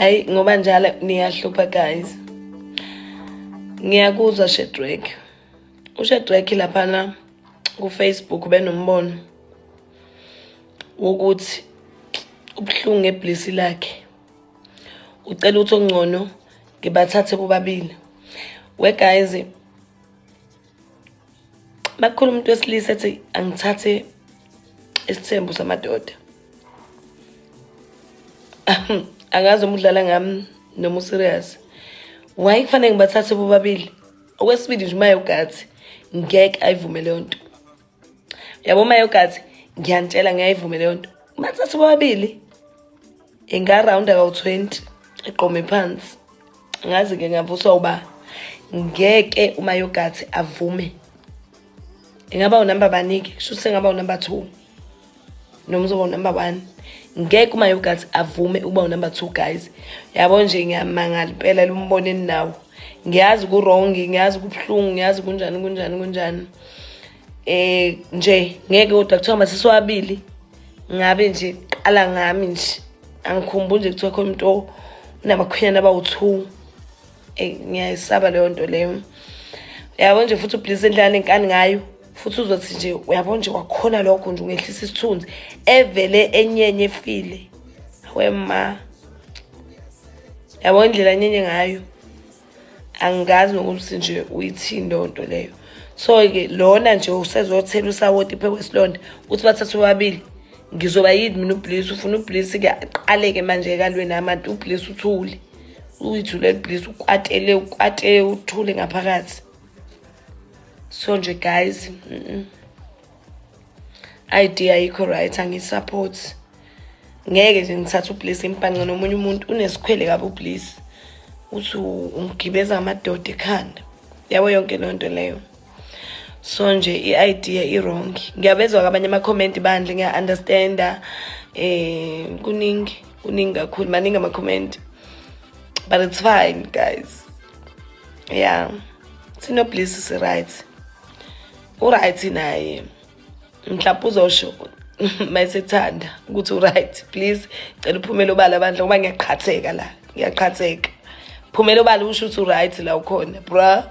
Hayi ngoba njalo niyahlupha guys. Ngiyakuzwa Shedrack. uShedrack laphana ku Facebook benombono ukuthi ubhlungu eblisi lakhe. Ucela ukuthi ongcono ngibathathe bobabili. We guys, makhulu umuntu wesilisa ethi angithathe isithembu samadoda. Angazi umdlala ngami noma serious. Why kufanele ngibathathe bobabili? Okwesibili nje uMayogathi ngeke ayivumele yonto. Yabo uMayogathi ngiyantshela ngiyayivumela yonto. Bathathe bobabili engarounda ka20 eqome phansi. Ngazi ke ngavuswa uba ngeke uMayogathi avume. Ingaba unumber baniki, kusho sengaba unumber 2 noma uzoba unumber 1. Ngeke uMayogathi avume ukuba unumber 2 guys. Yabo nje ngiyamangala impela lumboneni nawo. Ngiyazi ku wrong, ngiyazi kubhlungu, ngiyazi kunjani. Nje ngeke kodwa kuthiwa masiswabili ngabe nje qala ngami nje. Angikhumbuli nje kuthiwa khona umuntu unabakhwenyana abawu2. Ngiyayisaba leyo nto leyo. Yabo nje futhi uPlease endlala enkani ngayo. Futhi uzothi nje uyabona nje wakhona lokho nje ungehlisa isithunzi evele enyenye efile. Wema. Yabo indlela enyenye ngayo. Angazi nokuthi nje uyithini lonto leyo. So ke lona nje usezothela usawoti phe kwesilonda uthi bathathu bobabili. Ngizoba yini mina uPlease ufuna uPlease ke aqaleke manje kalwe nabantu uPlease uthule. Uyithule uPlease ukwate uthule ngaphakathi. So nje guys, idea ayikho right, angisupport. Ngeke nje ngithathe uPlease impanqa nomunye umuntu unesikhwele kabi uPlease. Uthi ungigibeza amadoda ekhanda. Yabo yonke lonto leyo. So nje i-idea i-wrong. Ngiyabezwa kabanye ama-comment bandle ngiya-understanda. Kuningi kakhulu, maningi ama-comment. But it's fine guys. Yeah. Sino Please is right. Uright naye. Mhlawumbe uzosho mayesethanda ukuthi uright. Please cela uphumele obala bandla ngoba ngiyaqhatheka la. Phumela obala usho ukuthi uright la ukhona, bra.